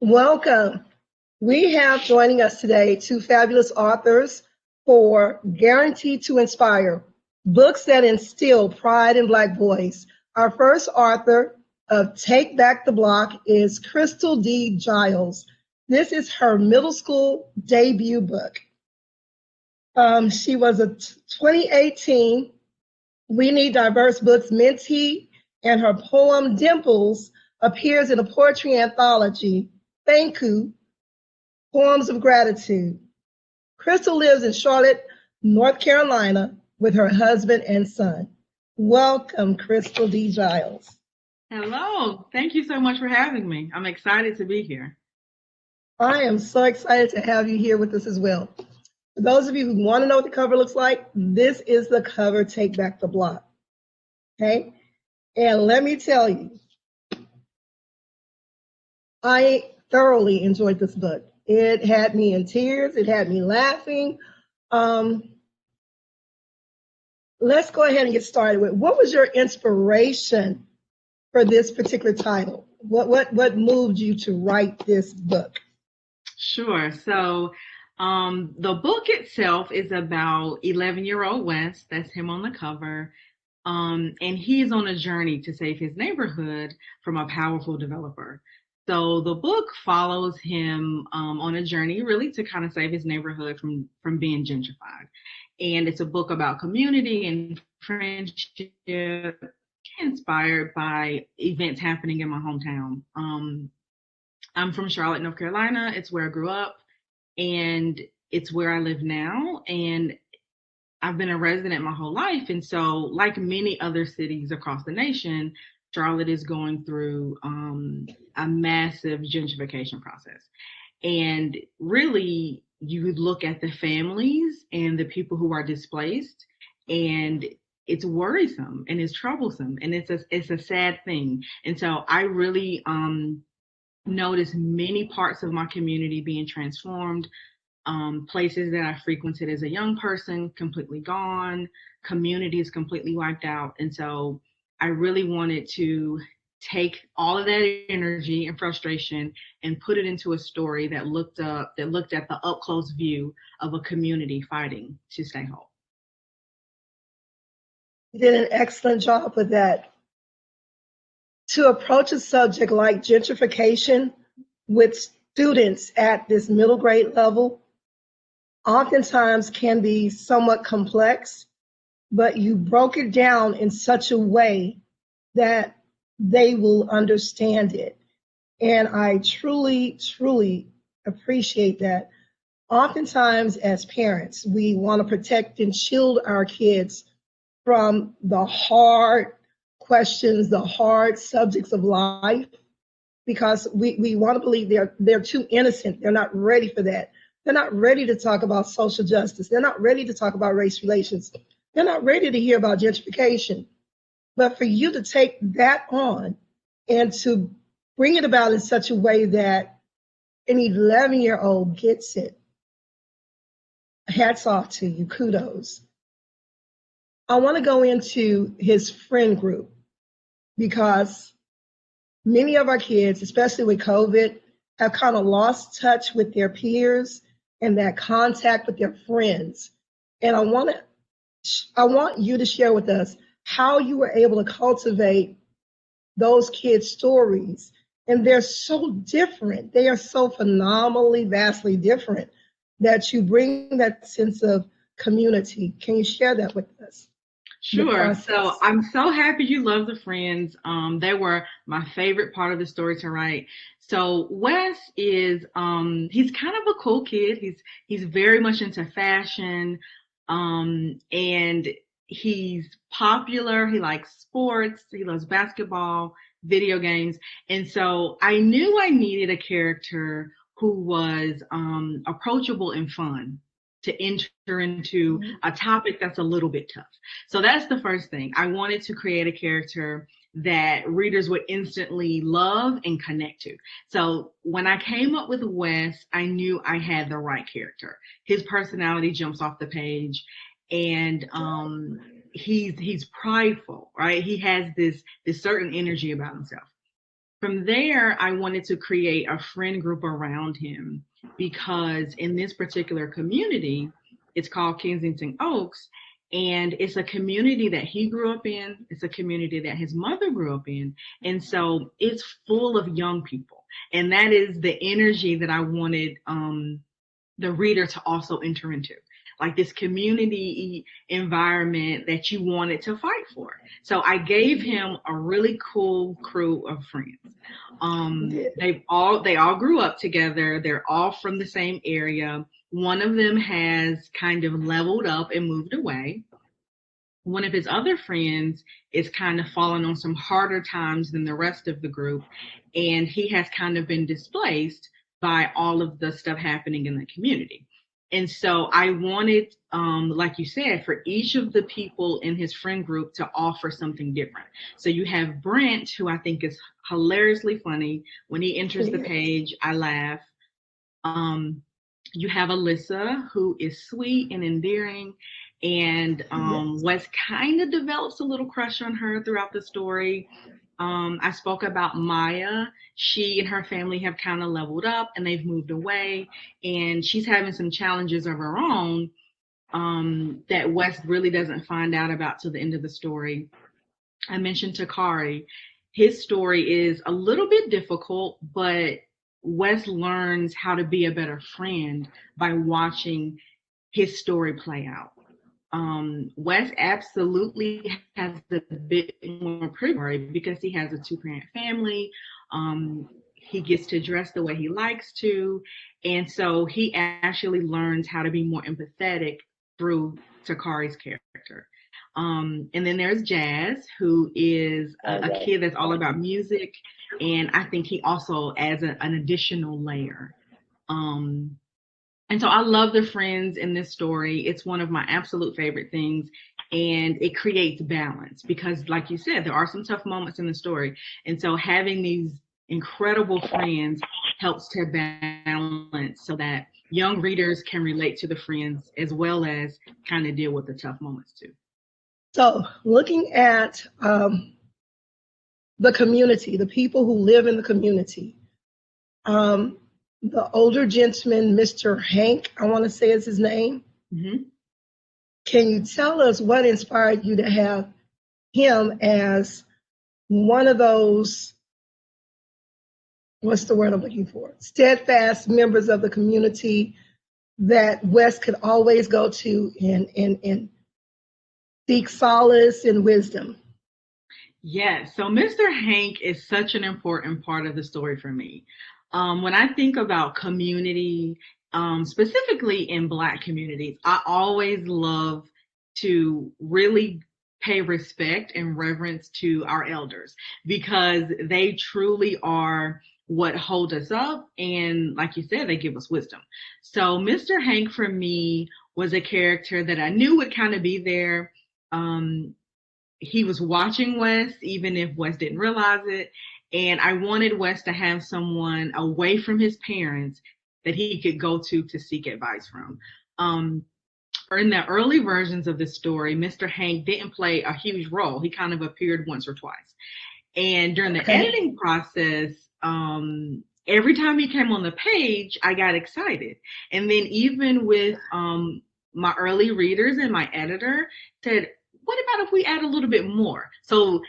Welcome. We have joining us today two fabulous authors for Guaranteed to Inspire, books that instill pride in Black boys. Our first author of Take Back the Block is Chrystal D. Giles. This is her middle school debut book. She was a 2018 We Need Diverse Books mentee, and her poem Dimples appears in a poetry anthology, Thank You, Poems of Gratitude. Chrystal lives in Charlotte, North Carolina with her husband and son. Welcome, Chrystal D. Giles. Hello, thank you so much for having me. I'm excited to be here. I am so excited to have you here with us as well. For those of you who want to know what the cover looks like, this is the cover, Take Back the Block. Okay? And let me tell you, I thoroughly enjoyed this book. It had me in tears. It had me laughing. Let's go ahead and get started with, what was your inspiration for this particular title? What moved you to write this book? Sure. So the book itself is about 11-year-old Wes, that's him on the cover, and he's on a journey to save his neighborhood from a powerful developer. So the book follows him on a journey really to kind of save his neighborhood from being gentrified. And it's a book about community and friendship, inspired by events happening in my hometown. I'm from Charlotte, North Carolina. It's where I grew up, and it's where I live now. And I've been a resident my whole life. And so, like many other cities across the nation, Charlotte is going through a massive gentrification process. And really, you look at the families and the people who are displaced, and it's worrisome and it's troublesome, and it's a sad thing. And so I really noticed many parts of my community being transformed, places that I frequented as a young person completely gone, communities completely wiped out. And so I really wanted to take all of that energy and frustration and put it into a story that looked at the up close view of a community fighting to stay whole. You did an excellent job with that. To approach a subject like gentrification with students at this middle grade level oftentimes can be somewhat complex, but you broke it down in such a way that they will understand it. And I truly, truly appreciate that. Oftentimes as parents, we want to protect and shield our kids from the hard questions, the hard subjects of life, because we want to believe they're too innocent. They're not ready for that. They're not ready to talk about social justice. They're not ready to talk about race relations. They're not ready to hear about gentrification. But for you to take that on and to bring it about in such a way that an 11-year-old gets it, hats off to you, kudos. I want to go into his friend group, because many of our kids, especially with COVID, have kind of lost touch with their peers and that contact with their friends. And I want you to share with us how you were able to cultivate those kids' stories. And they're so different. They are so phenomenally, vastly different, that you bring that sense of community. Can you share that with us? Sure. So I'm so happy you love the friends. They were my favorite part of the story to write. So Wes is he's kind of a cool kid. He's very much into fashion, and he's popular. He likes sports. He loves basketball, video games. And so I knew I needed a character who was approachable and fun to enter into a topic that's a little bit tough. So that's the first thing. I wanted to create a character that readers would instantly love and connect to. So when I came up with Wes, I knew I had the right character. His personality jumps off the page, and he's prideful, right? He has this certain energy about himself. From there, I wanted to create a friend group around him because in this particular community, it's called Kensington Oaks, and it's a community that he grew up in. It's a community that his mother grew up in. And so it's full of young people. And that is the energy that I wanted the reader to also enter into, like this community environment that you wanted to fight for. So I gave him a really cool crew of friends. They all grew up together. They're all from the same area. One of them has kind of leveled up and moved away. One of his other friends is kind of fallen on some harder times than the rest of the group, and he has kind of been displaced by all of the stuff happening in the community. And so I wanted, like you said, for each of the people in his friend group to offer something different. So you have Brent, who I think is hilariously funny. When he enters the page, I laugh. You have Alyssa, who is sweet and endearing. And Wes kind of develops a little crush on her throughout the story. I spoke about Maya. She and her family have kind of leveled up and they've moved away, and she's having some challenges of her own that Wes really doesn't find out about till the end of the story. I mentioned Takari. His story is a little bit difficult, but Wes learns how to be a better friend by watching his story play out. Wes absolutely has a bit more privilege because he has a 2-parent family. He gets to dress the way he likes to. And so he actually learns how to be more empathetic through Takari's character. And then there's Jazz, who is a kid that's all about music. And I think he also adds an additional layer. And so I love the friends in this story. It's one of my absolute favorite things. And it creates balance because, like you said, there are some tough moments in the story. And so having these incredible friends helps to balance so that young readers can relate to the friends as well as kind of deal with the tough moments too. So looking at the community, the people who live in the community, the older gentleman, Mr. Hank, I want to say is his name. Mm-hmm. Can you tell us what inspired you to have him as one of those, what's the word I'm looking for, steadfast members of the community that Wes could always go to and seek solace and wisdom? Yes, so Mr. Hank is such an important part of the story for me. When I think about community, specifically in Black communities, I always love to really pay respect and reverence to our elders because they truly are what hold us up. And like you said, they give us wisdom. So Mr. Hank for me was a character that I knew would kind of be there. He was watching Wes, even if Wes didn't realize it. And I wanted Wes to have someone away from his parents that he could go to seek advice from. In the early versions of the story, Mr. Hank didn't play a huge role. He kind of appeared once or twice. And during the editing process, every time he came on the page, I got excited. And then even with my early readers and my editor said, what about if we add a little bit more? So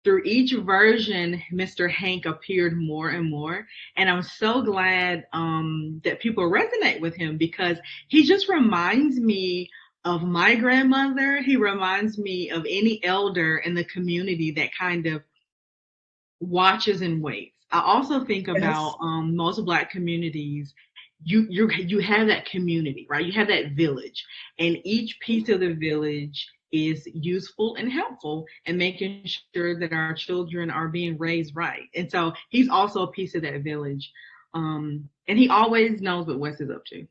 through each version, Mr. Hank appeared more and more. And I'm so glad that people resonate with him because he just reminds me of my grandmother. He reminds me of any elder in the community that kind of watches and waits. I also think about most Black communities. You have that community, right? You have that village, and each piece of the village is useful and helpful in making sure that our children are being raised right. And so he's also a piece of that village. And he always knows what Wes is up to.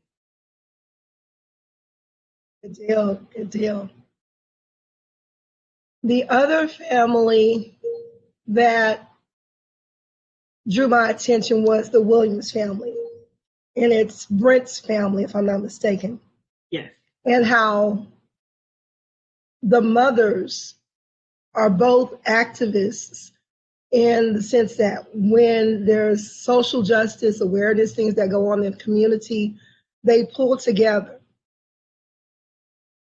Good deal, good deal. The other family that drew my attention was the Williams family. And it's Brent's family, if I'm not mistaken. Yes. And how the mothers are both activists in the sense that when there's social justice, awareness, things that go on in the community, they pull together.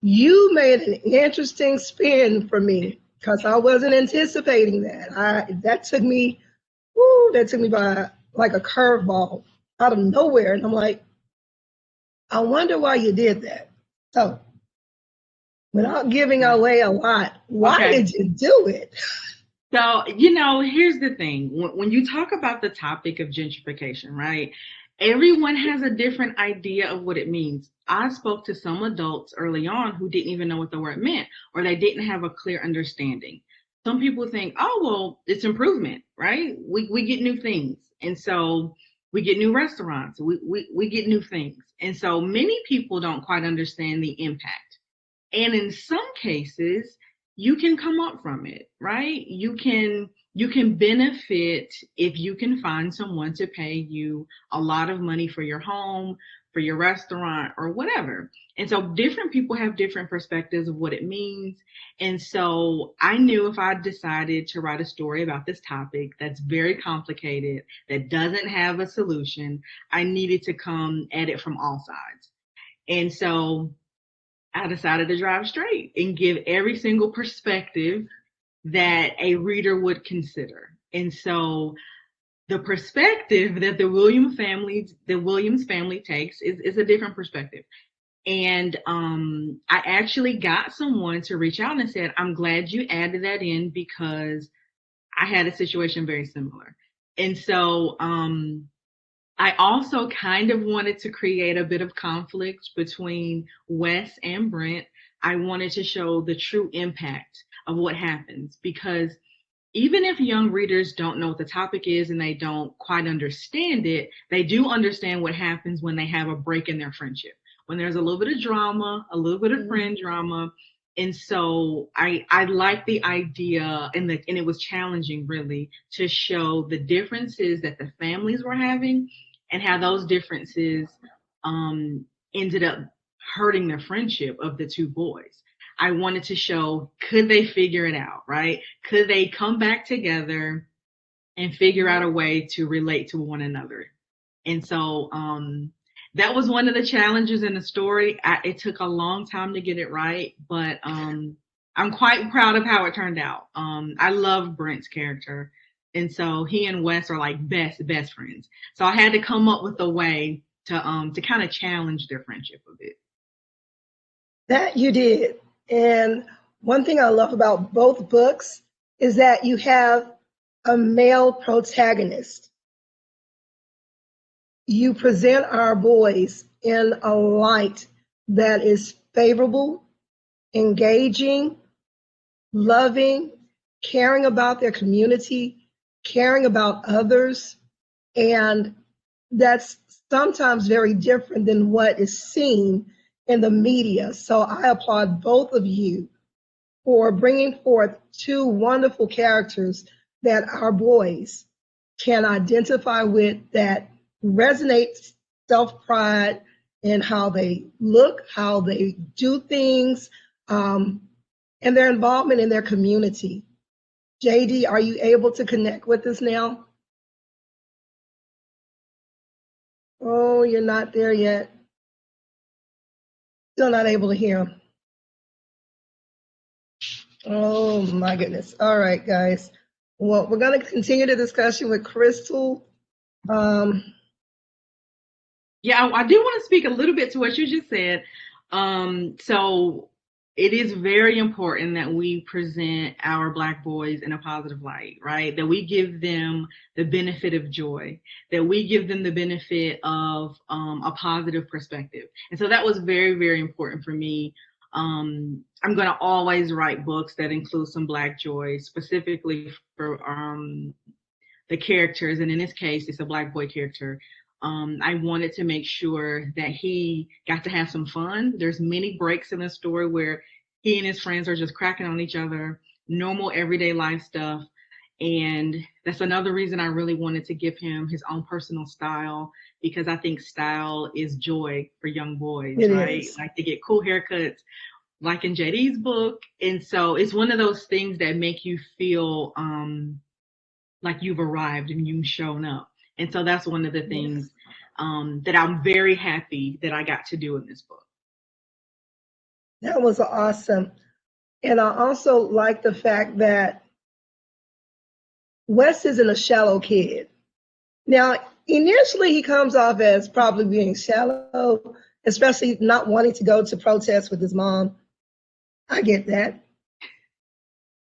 You made an interesting spin for me because I wasn't anticipating that. That took me by like a curveball out of nowhere. And I'm like, I wonder why you did that. So without giving away a lot, why did you do it? So, you know, here's the thing. When you talk about the topic of gentrification, right? Everyone has a different idea of what it means. I spoke to some adults early on who didn't even know what the word meant, or they didn't have a clear understanding. Some people think, oh, well, it's improvement, right? We get new things. And so we get new restaurants, we get new things. And so many people don't quite understand the impact. And in some cases, you can come up from it, right? You can benefit if you can find someone to pay you a lot of money for your home, for your restaurant, or whatever. And so different people have different perspectives of what it means. And so I knew if I decided to write a story about this topic that's very complicated, that doesn't have a solution, I needed to come at it from all sides. And so I decided to drive straight and give every single perspective that a reader would consider. And so the perspective that the Williams family takes is a different perspective. And I actually got someone to reach out and said, I'm glad you added that in because I had a situation very similar. And so I also kind of wanted to create a bit of conflict between Wes and Brent. I wanted to show the true impact of what happens, because even if young readers don't know what the topic is and they don't quite understand it, they do understand what happens when they have a break in their friendship, when there's a little bit of drama, a little bit of friend drama. And so I like the idea, and it was challenging really to show the differences that the families were having and how those differences ended up hurting the friendship of the two boys. I wanted to show, could they figure it out, right? Could they come back together and figure out a way to relate to one another? And so that was one of the challenges in the story. It took a long time to get it right, but I'm quite proud of how it turned out. I love Brent's character. And so he and Wes are like best friends. So I had to come up with a way to kind of challenge their friendship a bit. That you did. And one thing I love about both books is that you have a male protagonist. You present our boys in a light that is favorable, engaging, loving, caring about their community, caring about others. And that's sometimes very different than what is seen in the media. So I applaud both of you for bringing forth two wonderful characters that our boys can identify with, that resonate self-pride in how they look, how they do things, and their involvement in their community. JD, are you able to connect with us now? Oh, you're not there yet. Still not able to hear him. Oh my goodness. All right, guys. Well, we're going to continue the discussion with Chrystal. Yeah, I do want to speak a little bit to what you just said. So it is very important that we present our Black boys in a positive light, right? That we give them the benefit of joy, that we give them the benefit of a positive perspective. And so that was very, very important for me. I'm going to always write books that include some Black joy, specifically for the characters. And in this case, it's a Black boy character. I wanted to make sure that he got to have some fun. There's many breaks in the story where he and his friends are just cracking on each other, normal everyday life stuff. And that's another reason I really wanted to give him his own personal style, because I think style is joy for young boys, right? Like to get cool haircuts, like in JD's book. And so it's one of those things that make you feel like you've arrived and you've shown up. And so that's one of the Yes. things that I'm very happy that I got to do in this book. That was awesome. And I also like the fact that Wes isn't a shallow kid. Now, initially, he comes off as probably being shallow, especially not wanting to go to protests with his mom. I get that.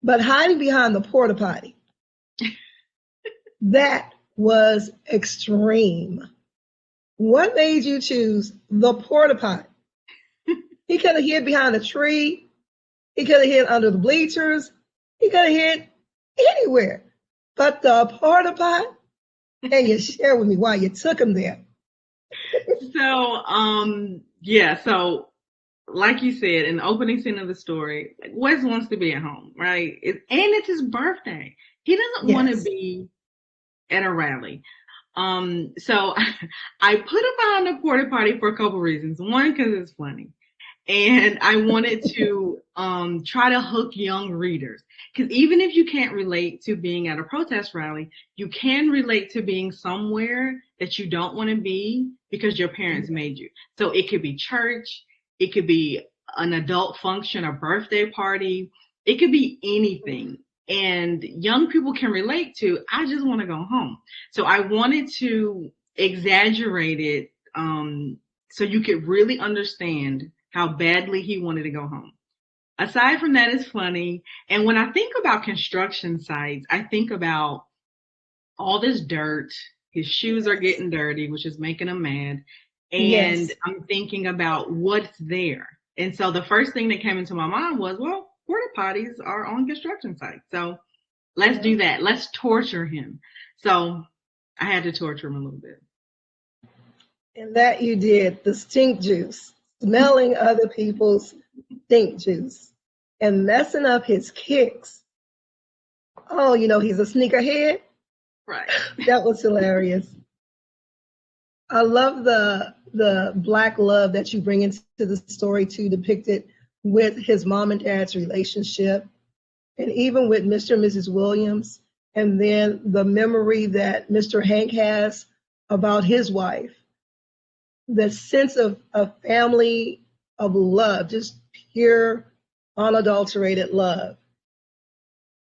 But hiding behind the porta potty, that was extreme. What made you choose the porta potty? He could have hid behind a tree. He could have hid under the bleachers. He could have hid anywhere. But the porta potty, and you share with me why you took him there. So, yeah, so like you said in the opening scene of the story, like Wes wants to be at home, right? And it's his birthday. He doesn't want to Yes. be at a rally. So I put him behind the porta potty for a couple reasons. One, because it's funny. And I wanted to try to hook young readers. Because even if you can't relate to being at a protest rally, you can relate to being somewhere that you don't want to be because your parents made you. So it could be church, it could be an adult function, a birthday party, it could be anything. And young people can relate to, I just want to go home. So I wanted to exaggerate it so you could really understand how badly he wanted to go home. Aside from that, it's funny. And when I think about construction sites, I think about all this dirt. His shoes are getting dirty, which is making him mad. And Yes. I'm thinking about what's there. And so the first thing that came into my mind was, well, porta potties are on construction sites. So let's do that. Let's torture him. So I had to torture him a little bit. And that you did, the stink juice, smelling other people's stink juice and messing up his kicks. Oh, he's a sneakerhead. Right. That was hilarious. I love the Black love that you bring into the story too, depicted with his mom and dad's relationship, and even with Mr. and Mrs. Williams, and then the memory that Mr. Hank has about his wife. The sense of family, of love, just pure, unadulterated love.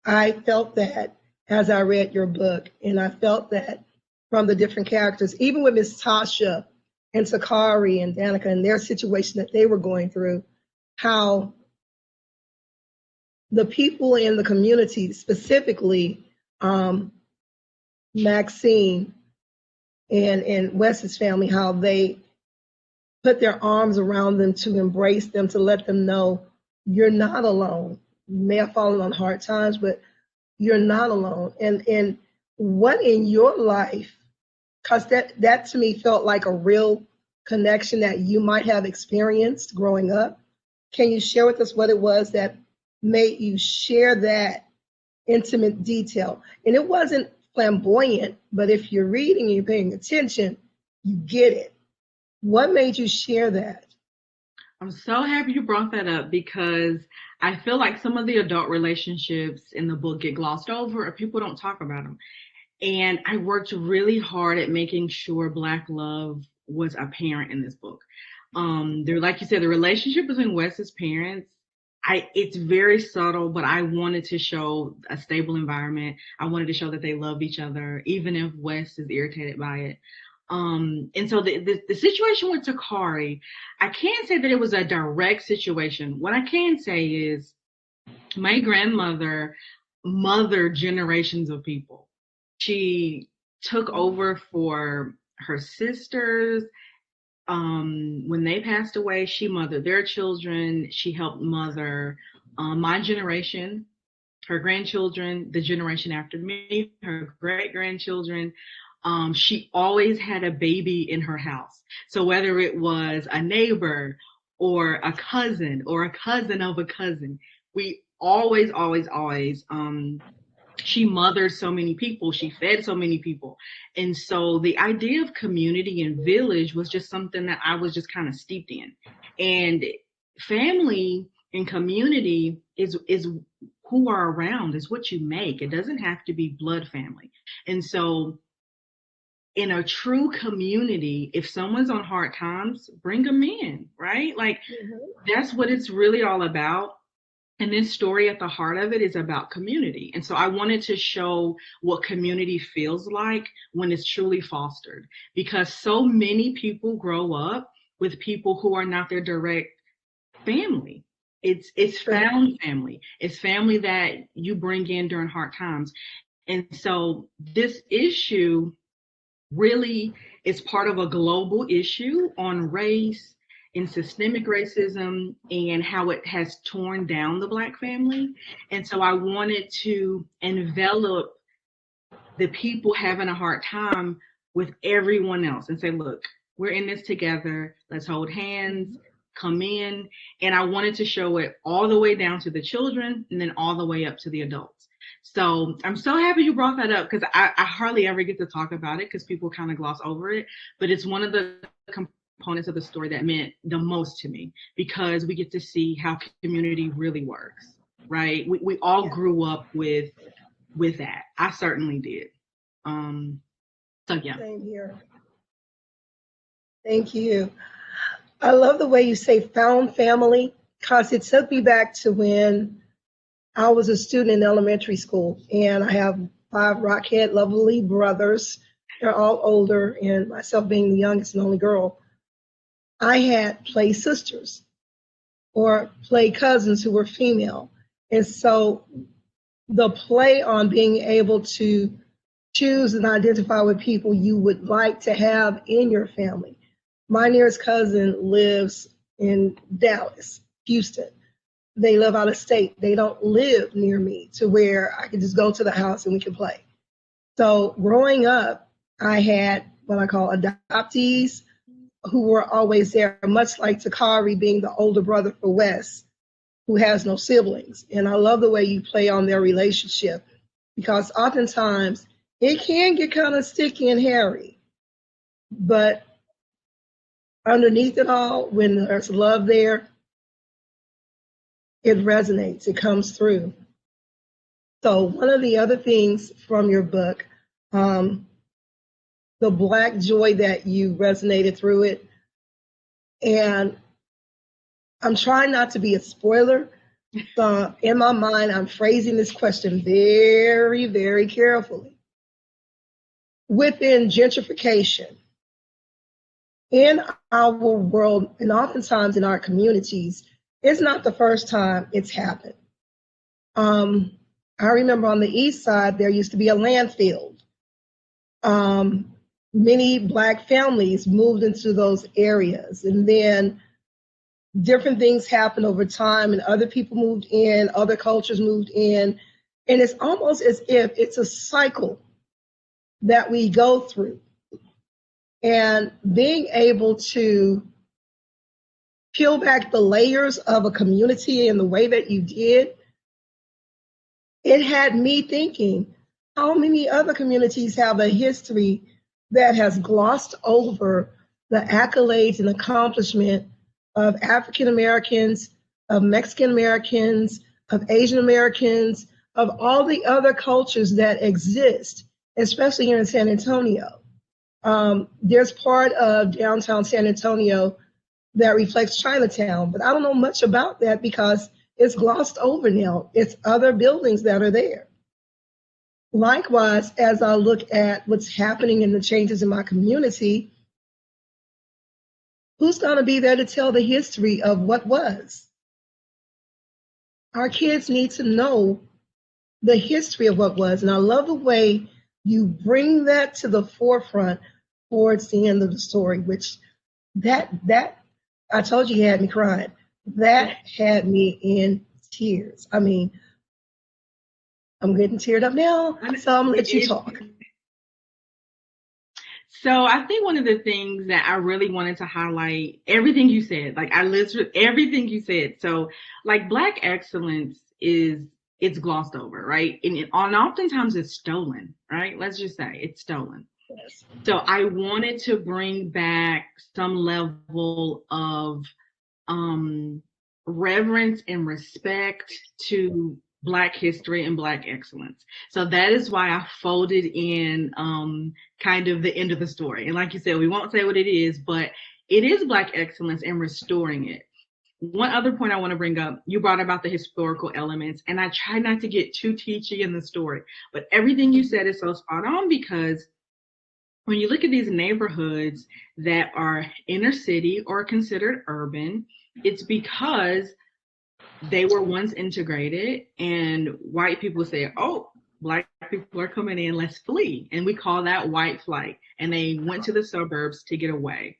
I felt that as I read your book, and I felt that from the different characters, even with Miss Tasha and Sakari and Danica and their situation that they were going through, how the people in the community, specifically Maxine and Wes's family, how they put their arms around them to embrace them, to let them know you're not alone. You may have fallen on hard times, but you're not alone. And what in your life, because that to me felt like a real connection that you might have experienced growing up. Can you share with us what it was that made you share that intimate detail? And it wasn't flamboyant, but if you're reading and you're paying attention, you get it. What made you share that? I'm so happy you brought that up because I feel like some of the adult relationships in the book get glossed over or people don't talk about them. And I worked really hard at making sure Black love was apparent in this book. There, like you said, the relationship between Wes's parents, it's very subtle, but I wanted to show a stable environment. I wanted to show that they loved each other, even if Wes is irritated by it. And so the situation with Takari, I can't say that it was a direct situation. What I can say is my grandmother mothered generations of people. She took over for her sisters. When they passed away, she mothered their children. She helped mother my generation, her grandchildren, the generation after me, her great grandchildren. She always had a baby in her house. So whether it was a neighbor or a cousin of a cousin, we always, she mothered so many people, she fed so many people. And so the idea of community and village was just something that I was just kind of steeped in. And family and community is who are around. It's what you make. It doesn't have to be blood family. And so in a true community, if someone's on hard times, bring them in, right? Like that's what it's really all about. And this story at the heart of it is about community. And so I wanted to show what community feels like when it's truly fostered, because so many people grow up with people who are not their direct family. It's found family. It's family that you bring in during hard times. And so this issue really is part of a global issue on race and systemic racism and how it has torn down the Black family. And so I wanted to envelop the people having a hard time with everyone else and say, look, we're in this together. Let's hold hands, come in. And I wanted to show it all the way down to the children and then all the way up to the adults. So I'm so happy you brought that up, because I hardly ever get to talk about it because people kind of gloss over it. But it's one of the components of the story that meant the most to me, because we get to see how community really works, right? We all grew up with that. I certainly did. So yeah. Same here. Thank you. I love the way you say found family, because it took me back to when I was a student in elementary school, and I have 5 rockhead lovely brothers. They're all older, and myself being the youngest and only girl. I had play sisters or play cousins who were female. And so the play on being able to choose and identify with people you would like to have in your family. My nearest cousin lives in Dallas, Houston. They live out of state. They don't live near me to where I can just go to the house and we can play. So growing up, I had what I call adoptees who were always there, much like Takari being the older brother for Wes, who has no siblings. And I love the way you play on their relationship, because oftentimes it can get kind of sticky and hairy. But underneath it all, when there's love there, it resonates, it comes through. So one of the other things from your book, the Black joy that you resonated through it, and I'm trying not to be a spoiler. So in my mind, I'm phrasing this question very, very carefully. Within gentrification, in our world, and oftentimes in our communities, it's not the first time it's happened. I remember on the east side, there used to be a landfill. Many Black families moved into those areas, and then different things happened over time, and other people moved in, other cultures moved in, and it's almost as if it's a cycle that we go through. And being able to peel back the layers of a community in the way that you did, it had me thinking, how many other communities have a history that has glossed over the accolades and accomplishment of African Americans, of Mexican Americans, of Asian Americans, of all the other cultures that exist, especially here in San Antonio. There's part of downtown San Antonio that reflects Chinatown, but I don't know much about that because it's glossed over now. It's other buildings that are there. Likewise, as I look at what's happening and the changes in my community, who's going to be there to tell the history of what was? Our kids need to know the history of what was, and I love the way you bring that to the forefront towards the end of the story, which that I told you had me crying. That had me in tears. I mean, I'm getting teared up now, so I'm gonna let you talk. So I think one of the things that I really wanted to highlight, everything you said, like I listened to everything you said. So like Black excellence it's glossed over, right? And oftentimes it's stolen, right? Let's just say it's stolen. Yes. So I wanted to bring back some level of reverence and respect to Black history and Black excellence. So that is why I folded in kind of the end of the story. And like you said, we won't say what it is, but it is Black excellence and restoring it. One other point I want to bring up, you brought about the historical elements, and I try not to get too teachy in the story, but everything you said is so spot on, because when you look at these neighborhoods that are inner city or considered urban, it's because they were once integrated, and white people say, oh, Black people are coming in, let's flee. And we call that white flight. And they went to the suburbs to get away.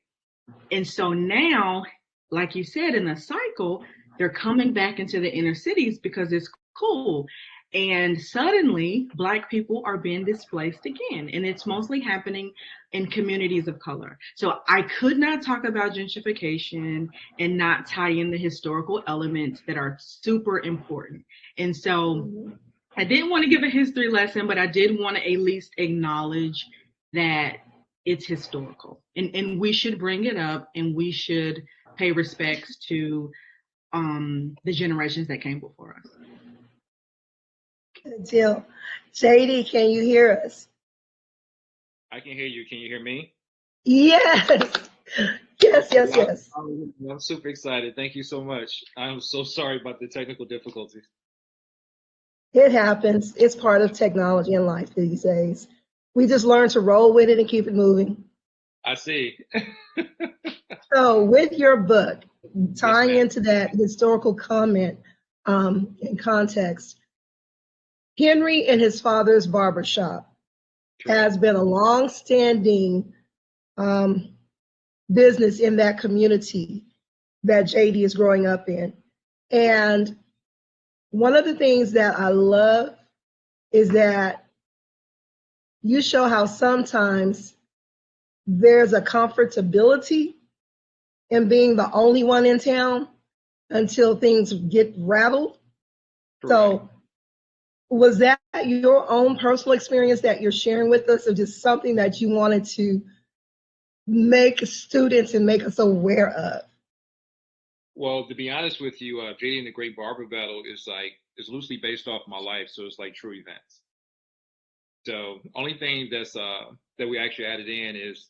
And so now, like you said, in the cycle, they're coming back into the inner cities because it's cool. And suddenly, Black people are being displaced again. And it's mostly happening in communities of color. So I could not talk about gentrification and not tie in the historical elements that are super important. And so I didn't want to give a history lesson, but I did want to at least acknowledge that it's historical. And we should bring it up, and we should pay respects to the generations that came before us. Good deal. JD, can you hear us? I can hear you. Can you hear me? Yes. Yes. I'm super excited. Thank you so much. I'm so sorry about the technical difficulties. It happens. It's part of technology and life these days. We just learn to roll with it and keep it moving. I see. So with your book, tying Yes, into that historical comment in context, Henry and his father's barbershop has been a long-standing business in that community that JD is growing up in. And one of the things that I love is that you show how sometimes there's a comfortability in being the only one in town until things get rattled. correct. So was that your own personal experience that you're sharing with us, or just something that you wanted to make students and make us aware of? Well, to be honest with you, JD and the Great Barber Battle is loosely based off my life, so it's like true events. So only thing that's that we actually added in is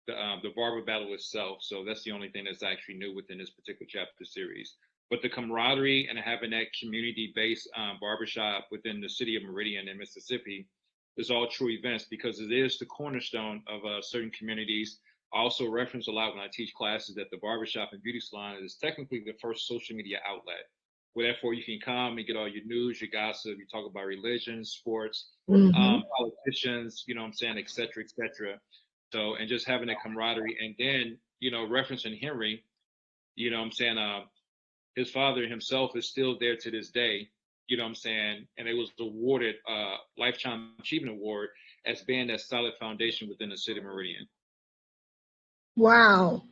the barber battle itself. So that's the only thing that's actually new within this particular chapter series. But the camaraderie and having that community-based barbershop within the city of Meridian in Mississippi is all true events, because it is the cornerstone of certain communities. I also reference a lot when I teach classes that the barbershop and beauty salon is technically the first social media outlet, where therefore you can come and get all your news, your gossip, you talk about religion, sports, politicians, you know what I'm saying, et cetera, et cetera. So, and just having that camaraderie, and then, you know, referencing Henry, you know what I'm saying, his father himself is still there to this day, you know what I'm saying, and it was awarded a Lifetime Achievement Award as being that solid foundation within the city of Meridian. Wow,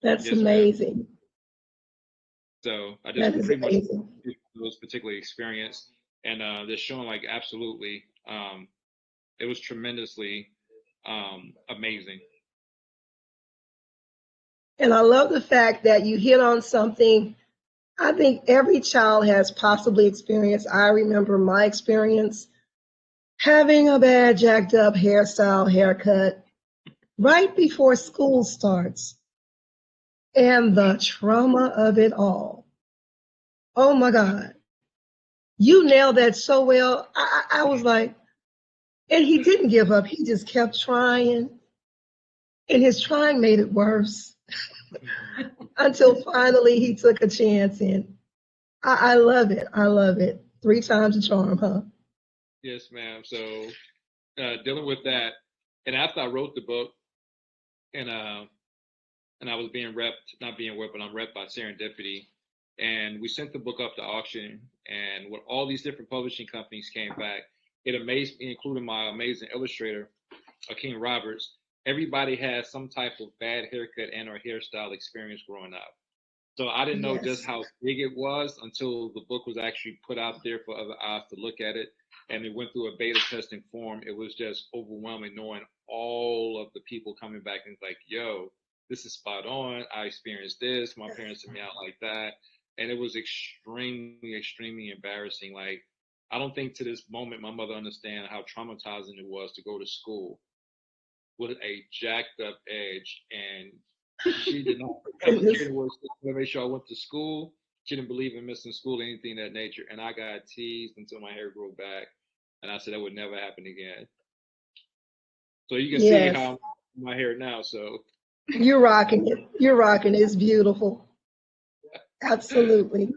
that's Yes, ma'am. amazing. So I That just is pretty much amazing. those particular experience, and they're showing like absolutely, it was tremendously amazing. And I love the fact that you hit on something I think every child has possibly experienced. I remember my experience having a bad, jacked up hairstyle, haircut right before school starts, and the trauma of it all. Oh my God. You nailed that so well. I was like, and he didn't give up. He just kept trying, and his trying made it worse until finally he took a chance. And I love it. I love it. 3 times the charm, huh? Yes, ma'am. So dealing with that, and after I wrote the book, and I was being repped, not being repped, but I'm repped by Serendipity, and we sent the book up to auction, and with all these different publishing companies came back, it amazed me, including my amazing illustrator, King Roberts. Everybody has some type of bad haircut and or hairstyle experience growing up. So I didn't know just Yes. how big it was until the book was actually put out there for other eyes to look at it. And it went through a beta testing form. It was just overwhelming knowing all of the people coming back and like, yo, this is spot on. I experienced this. My parents took me out like that. And it was extremely, extremely embarrassing. Like I don't think to this moment my mother understands how traumatizing it was to go to school with a jacked up edge, and she did not Goodness. make sure I went to school. She didn't believe in missing school, anything of that nature. And I got teased until my hair grew back. And I said that would never happen again. So you can see Yes, how my hair now. So you're rocking it. You're rocking it. It's beautiful. Absolutely.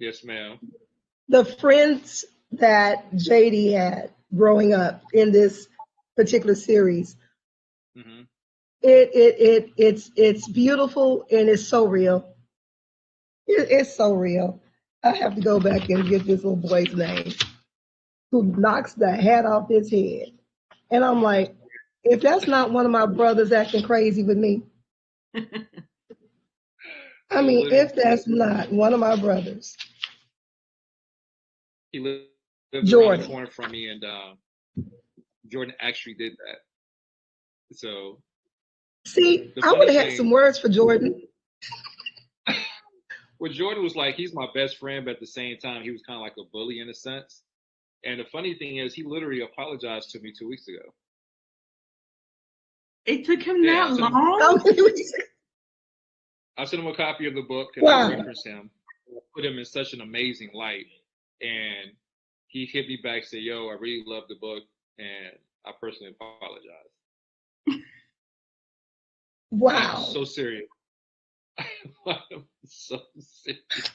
yes, ma'am. The friends that JD had growing up in this particular series, Hmm. it's beautiful and it's so real. It's so real. I have to go back and get this little boy's name who knocks the hat off his head. And I'm like, if that's not one of my brothers acting crazy with me, I mean, Literally, if that's not one of my brothers, he lives around the Jordan. corner from me, and Jordan actually did that. So See, the I would funny have had some thing, words for Jordan. well, Jordan was like, he's my best friend, but at the same time, he was kind of like a bully in a sense. And the funny thing is, he literally apologized to me 2 weeks ago. It took him Yeah, that long? How many weeks? I sent him a copy of the book, and I Wow. referenced him, put him in such an amazing light. And he hit me back, said, "Yo, I really love the book, and I personally apologize." And I'm Wow. so serious. I'm so serious.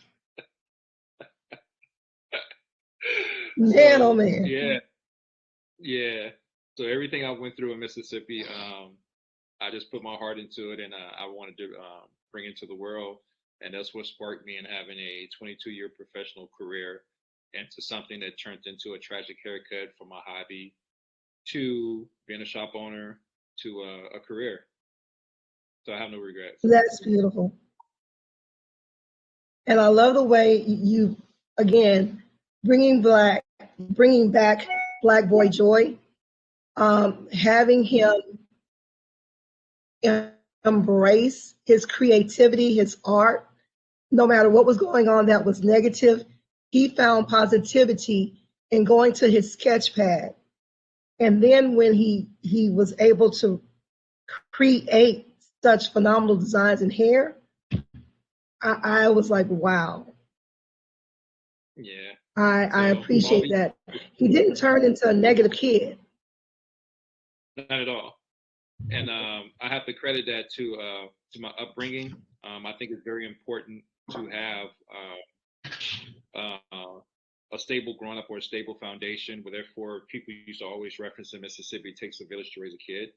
Man, oh So man. yeah, yeah. So everything I went through in Mississippi, I just put my heart into it, and I wanted to bring it to the world, and that's what sparked me in having a 22-year professional career into something that turned into a tragic haircut from a hobby to being a shop owner to a career. So I have no regrets. That's beautiful. And I love the way you, again, bringing back Black Boy Joy, having him embrace his creativity, his art, no matter what was going on that was negative, he found positivity in going to his sketch pad. And then when he was able to create such phenomenal designs in hair, I was like, wow. Yeah. I So for all appreciate these, that. He didn't turn into a negative kid. not at all. And I have to credit that to my upbringing. I think it's very important to have a stable growing up or a stable foundation. But therefore, people used to always reference in Mississippi, it takes a village to raise a kid.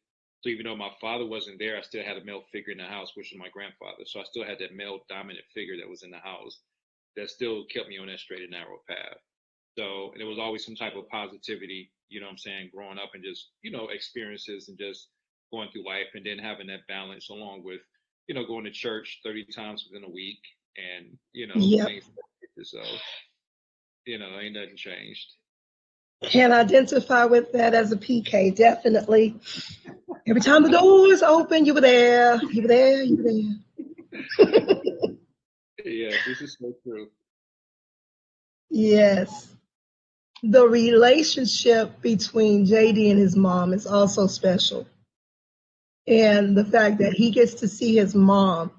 So even though my father wasn't there, I still had a male figure in the house, which was my grandfather. So I still had that male dominant figure that was in the house that still kept me on that straight and narrow path. So, and it was always some type of positivity, you know what I'm saying, growing up and just, experiences and just going through life and then having that balance along with, going to church 30 times within a week and, Yep. things like that. So, ain't nothing changed. Can identify with that as a PK, definitely. Every time the doors open, you were there, you were there, you were there. Yes, this is so true. Yes. The relationship between JD and his mom is also special. And the fact that he gets to see his mom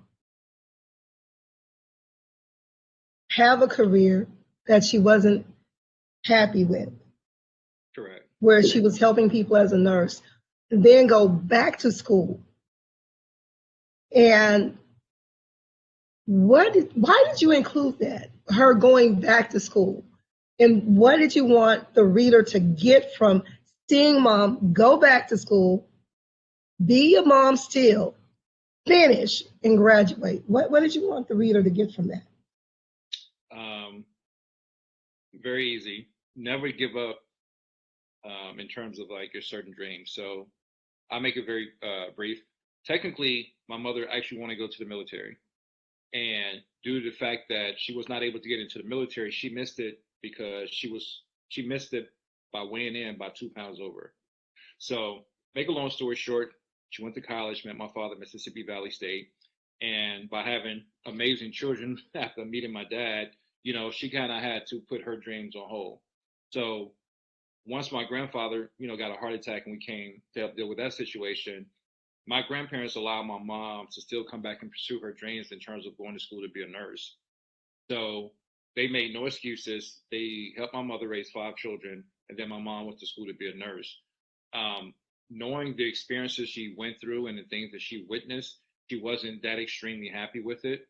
have a career that she wasn't happy with, Correct. where she was helping people as a nurse, and then go back to school. And why did you include that? Her going back to school. And what did you want the reader to get from seeing mom go back to school, be a mom still, finish, and graduate? What did you want the reader to get from that? Um, Very easy. Never give up in terms of like your certain dreams. So I'll make it very brief. Technically, my mother actually wanted to go to the military. And due to the fact that she was not able to get into the military, she missed it because she missed it by weighing in by 2 pounds over. So make a long story short, she went to college, met my father at Mississippi Valley State, and by having amazing children after meeting my dad, she kind of had to put her dreams on hold. So once my grandfather, got a heart attack and we came to help deal with that situation, my grandparents allowed my mom to still come back and pursue her dreams in terms of going to school to be a nurse. So they made no excuses. They helped my mother raise 5 children, and then my mom went to school to be a nurse. Knowing the experiences she went through and the things that she witnessed, she wasn't that extremely happy with it.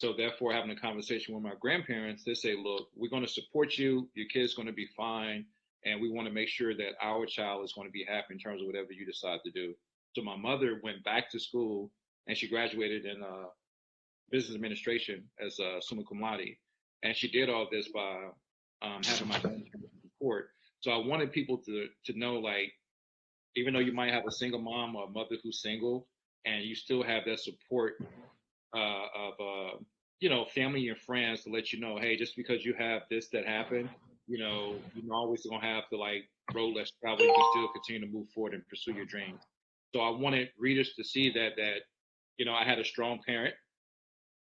So therefore, having a conversation with my grandparents, they say, look, we're going to support you. Your kid's going to be fine. And we want to make sure that our child is going to be happy in terms of whatever you decide to do. So my mother went back to school and she graduated in business administration as a summa cum laude. And she did all this by having my support. So I wanted people to know, like, even though you might have a single mom or a mother who's single, and you still have that support of family and friends to let you know, hey, just because you have this that happened, you're always gonna have to like road less travel. You can still continue to move forward and pursue your dreams. So I wanted readers to see that I had a strong parent,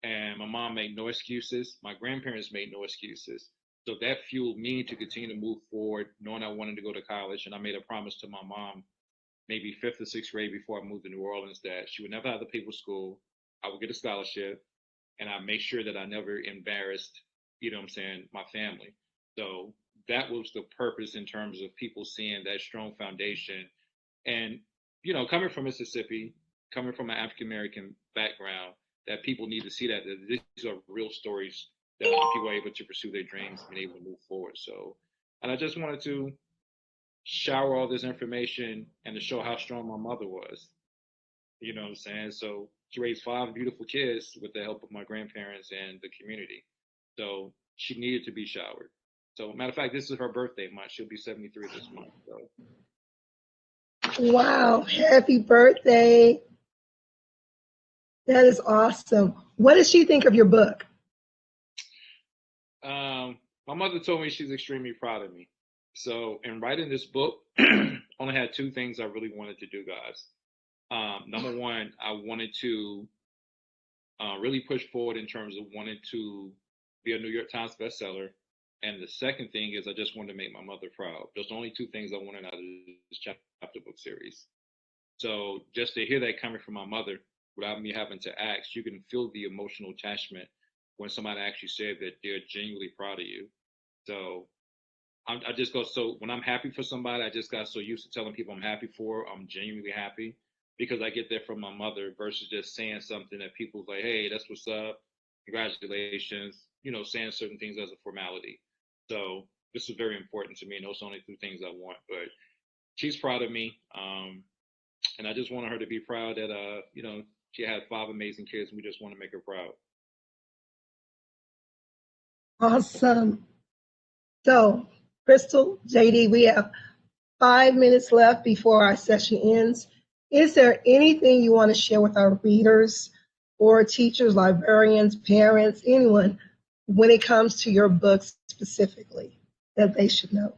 and my mom made no excuses. My grandparents made no excuses. So that fueled me to continue to move forward, knowing I wanted to go to college. And I made a promise to my mom, maybe 5th or 6th grade before I moved to New Orleans, that she would never have to pay for school. I would get a scholarship, and I make sure that I never embarrassed, my family. So that was the purpose in terms of people seeing that strong foundation. And, coming from Mississippi, coming from an African American background, that people need to see that these are real stories that people are able to pursue their dreams and able to move forward. So, and I just wanted to shower all this information and to show how strong my mother was. You know what I'm saying? So she raised 5 beautiful kids with the help of my grandparents and the community. So she needed to be showered. So matter of fact, this is her birthday month. She'll be 73 this month. So. Wow, happy birthday. That is awesome. What does she think of your book? My mother told me she's extremely proud of me. So in writing this book, only had 2 things I really wanted to do, guys. Number one, I wanted to really push forward in terms of wanting to be a New York Times bestseller. And the second thing is I just wanted to make my mother proud. Those are the only 2 things I wanted out of this chapter book series. So just to hear that coming from my mother without me having to ask, you can feel the emotional attachment when somebody actually said that they're genuinely proud of you. So I just go, so when I'm happy for somebody, I just got so used to telling people I'm happy for, I'm genuinely happy, because I get that from my mother versus just saying something that people's like, hey, that's what's up, congratulations, saying certain things as a formality. So this is very important to me, and those are only 2 things I want. But she's proud of me, and I just wanted her to be proud that she had 5 amazing kids, and we just want to make her proud. Awesome. So, Chrystal, JD, we have 5 minutes left before our session ends. Is there anything you want to share with our readers or teachers, librarians, parents, anyone, when it comes to your books specifically that they should know?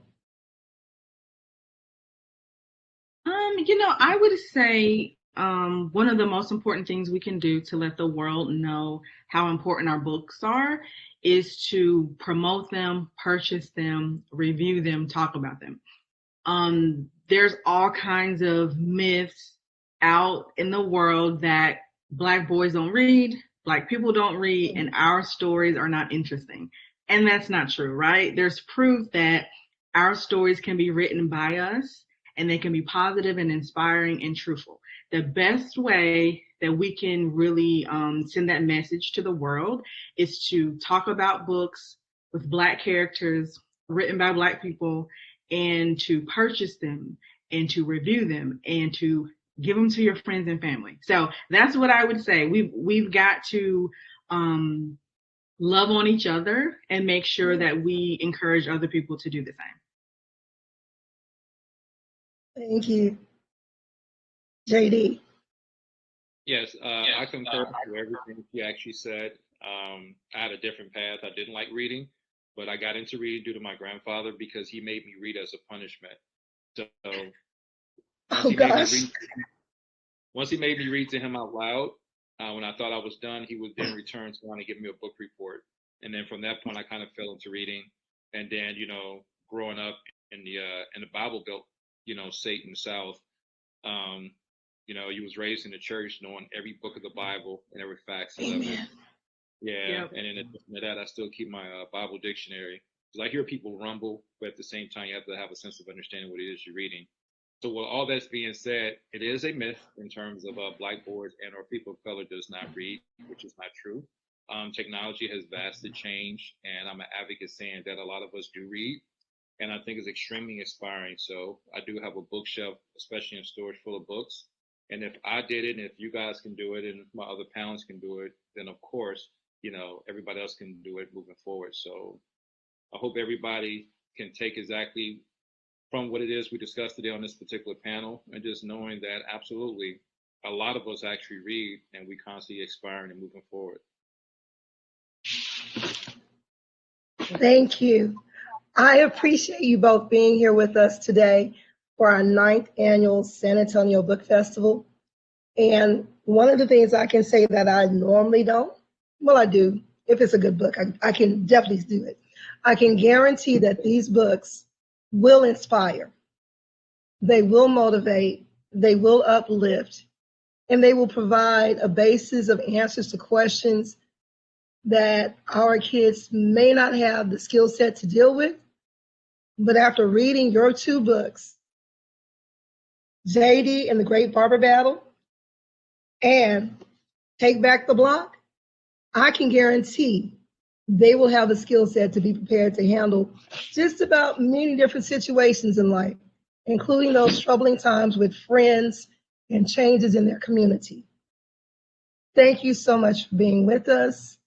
I would say one of the most important things we can do to let the world know how important our books are is to promote them, purchase them, review them, talk about them. There's all kinds of myths out in the world that Black boys don't read, Black people don't read, and our stories are not interesting. And that's not true, right? There's proof that our stories can be written by us, and they can be positive and inspiring and truthful. The best way that we can really send that message to the world is to talk about books with Black characters written by Black people, and to purchase them and to review them and to give them to your friends and family. So that's what I would say. We've got to love on each other and make sure that we encourage other people to do the same. Thank you. JD. Yes, I concur with everything she actually said. I had a different path. I didn't like reading, but I got into reading due to my grandfather because he made me read as a punishment. So once he made me read to him out loud, when I thought I was done, he would then return to want to give me a book report. And then from that point, I kind of fell into reading. And then, growing up in the Bible Belt, you know, state in the South. You know, you was raised in the church knowing every book of the Bible and every facts of it. Amen. Yeah, Yep. and in addition to that, I still keep my Bible dictionary because I hear people rumble, but at the same time, you have to have a sense of understanding what it is you're reading. So, with all that's being said, it is a myth in terms of blackboards and or people of color does not read, which is not true. Technology has vastly changed, and I'm an advocate saying that a lot of us do read, and I think it's extremely inspiring. So, I do have a bookshelf, especially in storage, full of books. And if I did it, and if you guys can do it, and my other panelists can do it, then of course, you know, everybody else can do it moving forward. So I hope everybody can take exactly from what it is we discussed today on this particular panel, and just knowing that absolutely a lot of us actually read and we constantly aspiring and moving forward. Thank you. I appreciate you both being here with us today for our 9th annual San Antonio Book Festival. And one of the things I can say that I normally don't, well, I do. If it's a good book, I can definitely do it. I can guarantee that these books will inspire, they will motivate, they will uplift, and they will provide a basis of answers to questions that our kids may not have the skill set to deal with. But after reading your 2 books, JD and the Great Barber Battle and Take Back the Block, I can guarantee they will have the skill set to be prepared to handle just about many different situations in life, including those troubling times with friends and changes in their community. Thank you so much for being with us.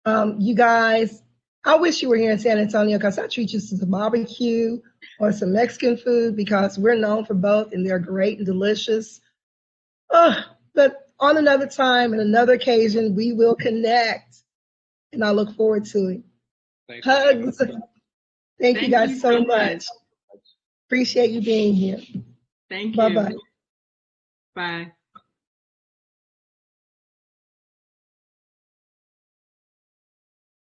You guys, I wish you were here in San Antonio because I treat you to some barbecue or some Mexican food because we're known for both and they're great and delicious. But on another time and another occasion, we will connect, and I look forward to it. Thanks. Hugs. Thank you guys so much. much. Appreciate you being here. Thank you. Bye-bye. Bye.